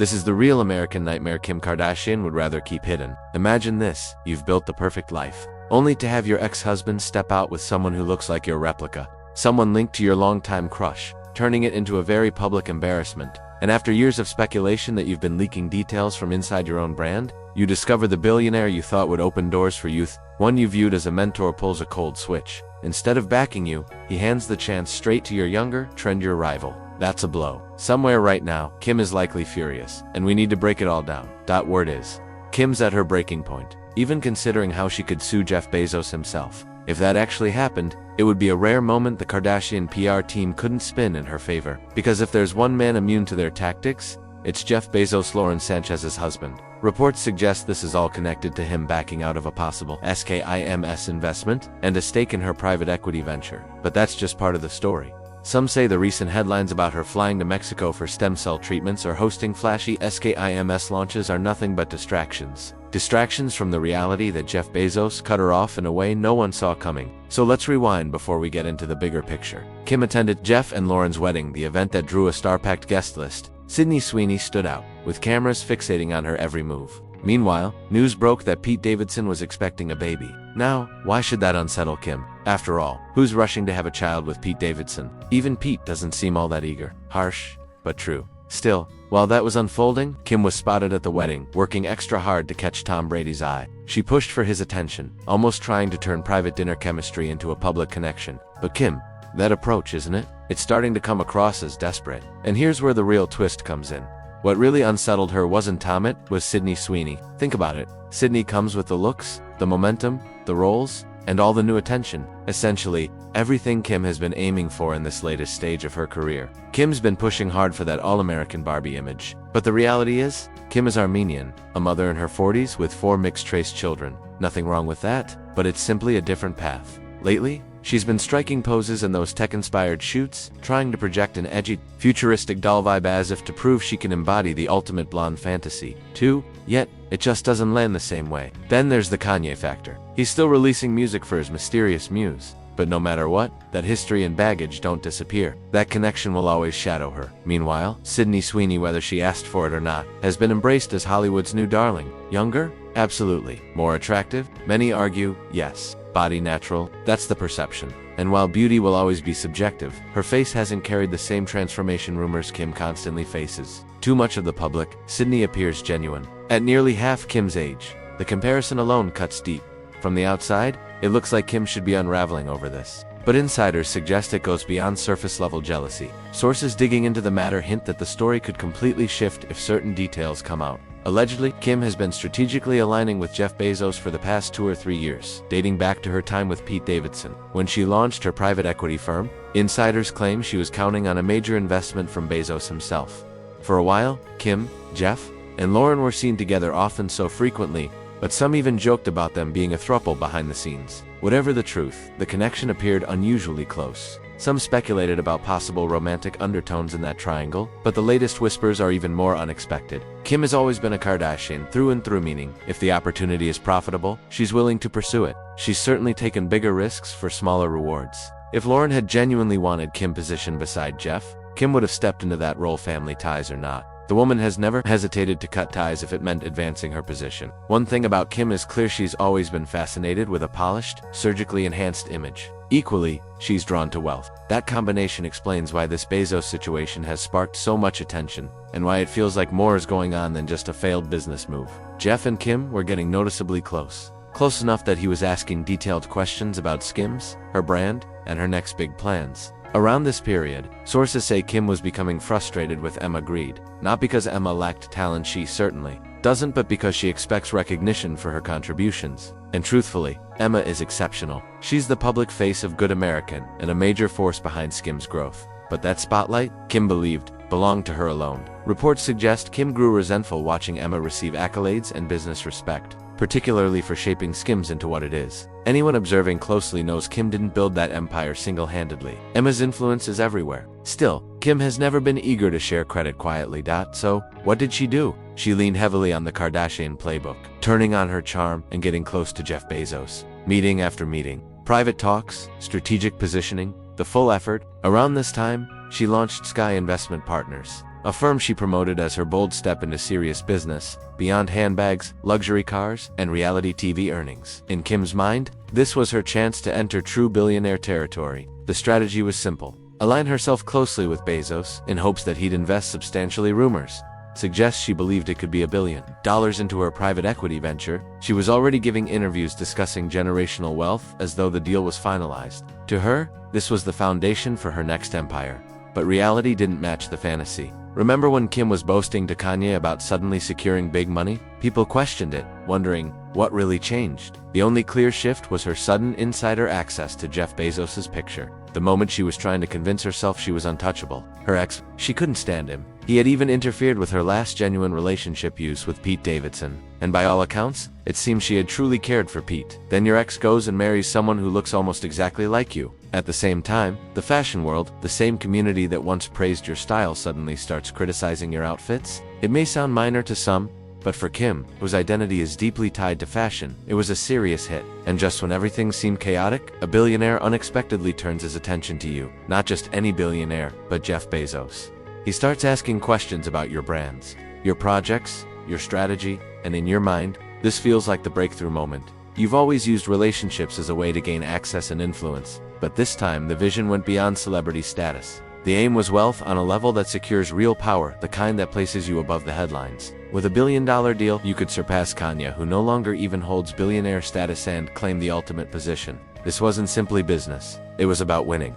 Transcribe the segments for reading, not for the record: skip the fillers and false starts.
This is the real American nightmare Kim Kardashian would rather keep hidden. Imagine this: you've built the perfect life, only to have your ex-husband step out with someone who looks like your replica, someone linked to your longtime crush, turning it into a very public embarrassment. And after years of speculation that you've been leaking details from inside your own brand, you discover the billionaire you thought would open doors for youth, one you viewed as a mentor, pulls a cold switch. Instead of backing you, he hands the chance straight to your younger, trendier rival. That's a blow. Somewhere right now, Kim is likely furious, and we need to break it all down. Word is, Kim's at her breaking point, even considering how she could sue Jeff Bezos himself. If that actually happened, it would be a rare moment the Kardashian PR team couldn't spin in her favor. Because if there's one man immune to their tactics, it's Jeff Bezos, Lauren Sanchez's husband. Reports suggest this is all connected to him backing out of a possible SKIMS investment and a stake in her private equity venture. But that's just part of the story. Some say the recent headlines about her flying to Mexico for stem cell treatments or hosting flashy SKIMS launches are nothing but distractions. Distractions from the reality that Jeff Bezos cut her off in a way no one saw coming. So let's rewind before we get into the bigger picture. Kim attended Jeff and Lauren's wedding, the event that drew a star-packed guest list. Sydney Sweeney stood out, with cameras fixating on her every move. Meanwhile, news broke that Pete Davidson was expecting a baby. Now, why should that unsettle Kim? After all, who's rushing to have a child with Pete Davidson? Even Pete doesn't seem all that eager. Harsh, but true. Still, while that was unfolding, Kim was spotted at the wedding, working extra hard to catch Tom Brady's eye. She pushed for his attention, almost trying to turn private dinner chemistry into a public connection. But Kim, that approach, isn't it? It's starting to come across as desperate. And here's where the real twist comes in. What really unsettled her wasn't Tom, it was Sydney Sweeney. Think about it. Sydney comes with the looks, the momentum, the roles, and all the new attention. Essentially, everything Kim has been aiming for in this latest stage of her career. Kim's been pushing hard for that all-American Barbie image. But the reality is, Kim is Armenian, a mother in her 40s with 4 mixed-race children. Nothing wrong with that, but it's simply a different path. Lately, she's been striking poses in those tech-inspired shoots, trying to project an edgy, futuristic doll vibe as if to prove she can embody the ultimate blonde fantasy, too. Yet, it just doesn't land the same way. Then there's the Kanye factor. He's still releasing music for his mysterious muse. But no matter what, that history and baggage don't disappear. That connection will always shadow her. Meanwhile, Sydney Sweeney, whether she asked for it or not, has been embraced as Hollywood's new darling. Younger? Absolutely. More attractive? Many argue, yes. Body natural? That's the perception. And while beauty will always be subjective, her face hasn't carried the same transformation rumors Kim constantly faces. Too much of the public, Sydney appears genuine. At nearly half Kim's age, the comparison alone cuts deep. From the outside, it looks like Kim should be unraveling over this. But insiders suggest it goes beyond surface-level jealousy. Sources digging into the matter hint that the story could completely shift if certain details come out. Allegedly, Kim has been strategically aligning with Jeff Bezos for the past 2 or 3 years, dating back to her time with Pete Davidson. When she launched her private equity firm, insiders claim she was counting on a major investment from Bezos himself. For a while, Kim, Jeff, and Lauren were seen together, often so frequently, but some even joked about them being a throuple behind the scenes. Whatever the truth, the connection appeared unusually close. Some speculated about possible romantic undertones in that triangle, but the latest whispers are even more unexpected. Kim has always been a Kardashian, through and through, meaning, if the opportunity is profitable, she's willing to pursue it. She's certainly taken bigger risks for smaller rewards. If Lauren had genuinely wanted Kim positioned beside Jeff, Kim would have stepped into that role, family ties or not. The woman has never hesitated to cut ties if it meant advancing her position. One thing about Kim is clear: she's always been fascinated with a polished, surgically enhanced image. Equally, she's drawn to wealth. That combination explains why this Bezos situation has sparked so much attention, and why it feels like more is going on than just a failed business move. Jeff and Kim were getting noticeably close. Close enough that he was asking detailed questions about Skims, her brand, and her next big plans. Around this period, sources say Kim was becoming frustrated with Emma Grede. Not because Emma lacked talent, she certainly doesn't, but because she expects recognition for her contributions. And truthfully, Emma is exceptional. She's the public face of Good American and a major force behind Skims' growth. But that spotlight, Kim believed, belonged to her alone. Reports suggest Kim grew resentful watching Emma receive accolades and business respect, particularly for shaping Skims into what it is. Anyone observing closely knows Kim didn't build that empire single-handedly. Emma's influence is everywhere. Still, Kim has never been eager to share credit quietly. So, what did she do? She leaned heavily on the Kardashian playbook, turning on her charm and getting close to Jeff Bezos. Meeting after meeting, private talks, strategic positioning, the full effort. Around this time, she launched Sky Investment Partners, a firm she promoted as her bold step into serious business, beyond handbags, luxury cars, and reality TV earnings. In Kim's mind, this was her chance to enter true billionaire territory. The strategy was simple. Align herself closely with Bezos, in hopes that he'd invest substantially. Rumors suggests she believed it could be $1 billion into her private equity venture. She was already giving interviews discussing generational wealth as though the deal was finalized. To her, this was the foundation for her next empire. But reality didn't match the fantasy. Remember when Kim was boasting to Kanye about suddenly securing big money? People questioned it, wondering what really changed. The only clear shift was her sudden insider access to Jeff Bezos' picture. The moment she was trying to convince herself she was untouchable. Her ex, she couldn't stand him. He had even interfered with her last genuine relationship use with Pete Davidson. And by all accounts, it seemed she had truly cared for Pete. Then your ex goes and marries someone who looks almost exactly like you. At the same time, the fashion world, the same community that once praised your style, suddenly starts criticizing your outfits. It may sound minor to some, but for Kim, whose identity is deeply tied to fashion, it was a serious hit. And just when everything seemed chaotic, a billionaire unexpectedly turns his attention to you. Not just any billionaire, but Jeff Bezos. He starts asking questions about your brands, your projects, your strategy, and in your mind, this feels like the breakthrough moment. You've always used relationships as a way to gain access and influence, but this time the vision went beyond celebrity status. The aim was wealth on a level that secures real power, the kind that places you above the headlines. With $1 billion deal, you could surpass Kanye, who no longer even holds billionaire status, and claim the ultimate position. This wasn't simply business. It was about winning.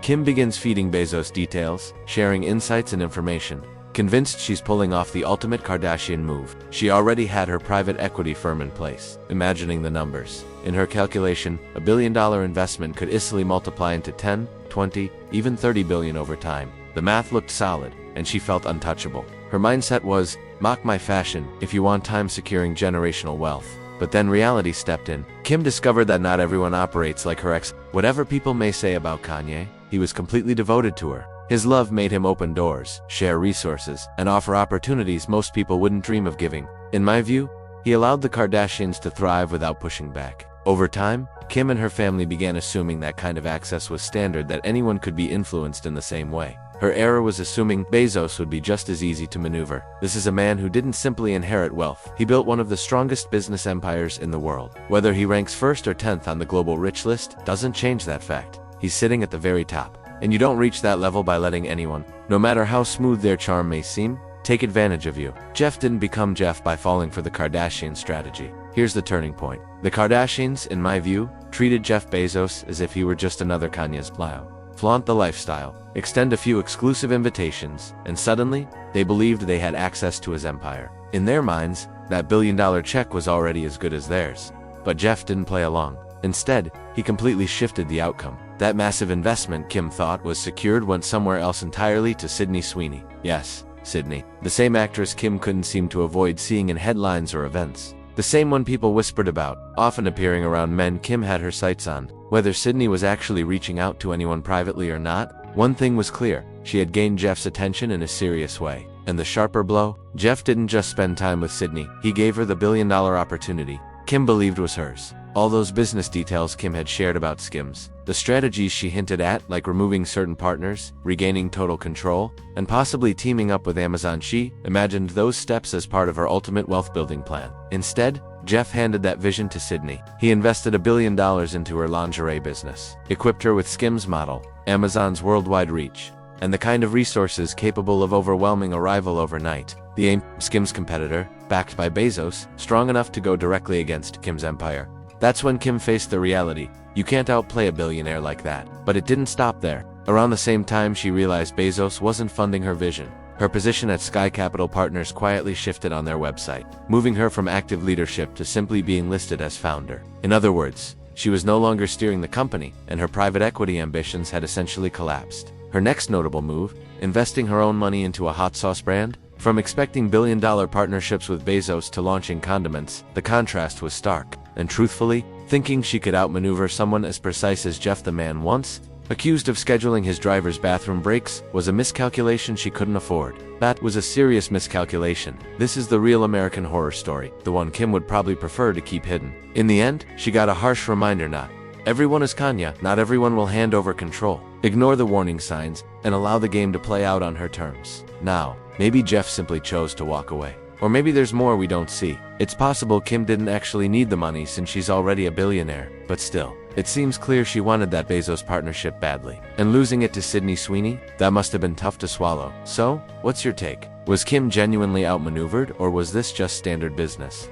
Kim begins feeding Bezos details, sharing insights and information. Convinced she's pulling off the ultimate Kardashian move, she already had her private equity firm in place. Imagining the numbers. In her calculation, $1 billion investment could easily multiply into 10, 20, even 30 billion over time. The math looked solid, and she felt untouchable. Her mindset was, mock my fashion if you want time securing generational wealth. But then reality stepped in. Kim discovered that not everyone operates like her ex. Whatever people may say about Kanye, he was completely devoted to her. His love made him open doors, share resources, and offer opportunities most people wouldn't dream of giving. In my view, he allowed the Kardashians to thrive without pushing back. Over time, Kim and her family began assuming that kind of access was standard, that anyone could be influenced in the same way. Her era was assuming Bezos would be just as easy to maneuver. This is a man who didn't simply inherit wealth. He built one of the strongest business empires in the world. Whether he ranks first or 10th on the global rich list doesn't change that fact. He's sitting at the very top. And you don't reach that level by letting anyone, no matter how smooth their charm may seem, take advantage of you. Jeff didn't become Jeff by falling for the Kardashian strategy. Here's the turning point. The Kardashians, in my view, treated Jeff Bezos as if he were just another Kanye's plow. Flaunt the lifestyle, extend a few exclusive invitations, and suddenly, they believed they had access to his empire. In their minds, that $1 billion check was already as good as theirs. But Jeff didn't play along. Instead, he completely shifted the outcome. That massive investment Kim thought was secured went somewhere else entirely, to Sydney Sweeney. Yes, Sydney. The same actress Kim couldn't seem to avoid seeing in headlines or events. The same one people whispered about, often appearing around men Kim had her sights on. Whether Sydney was actually reaching out to anyone privately or not, one thing was clear. She had gained Jeff's attention in a serious way. And the sharper blow? Jeff didn't just spend time with Sydney. He gave her the $1 billion opportunity Kim believed was hers. All those business details Kim had shared about Skims, the strategies she hinted at, like removing certain partners, regaining total control, and possibly teaming up with Amazon, she imagined those steps as part of her ultimate wealth-building plan. Instead, Jeff handed that vision to Sydney. He invested $1 billion into her lingerie business, equipped her with Skims model, Amazon's worldwide reach, and the kind of resources capable of overwhelming a rival overnight. The aim, Skims competitor, backed by Bezos, strong enough to go directly against Kim's empire. That's when Kim faced the reality. You can't outplay a billionaire like that. But it didn't stop there. Around the same time, she realized Bezos wasn't funding her vision. Her position at Sky Capital Partners quietly shifted on their website, moving her from active leadership to simply being listed as founder. In other words, she was no longer steering the company, and her private equity ambitions had essentially collapsed. Her next notable move, investing her own money into a hot sauce brand? From expecting billion-dollar partnerships with Bezos to launching condiments, the contrast was stark. And truthfully, thinking she could outmaneuver someone as precise as Jeff the man once, accused of scheduling his driver's bathroom breaks, was a miscalculation she couldn't afford. That was a serious miscalculation. This is the real American horror story, the one Kim would probably prefer to keep hidden. In the end, she got a harsh reminder: not Everyone is Kanya, not everyone will hand over control. Ignore the warning signs and allow the game to play out on her terms. Now, maybe Jeff simply chose to walk away. Or maybe there's more we don't see. It's possible Kim didn't actually need the money since she's already a billionaire, but still, it seems clear she wanted that Bezos partnership badly. And losing it to Sydney Sweeney? That must have been tough to swallow. So, what's your take? Was Kim genuinely outmaneuvered, or was this just standard business?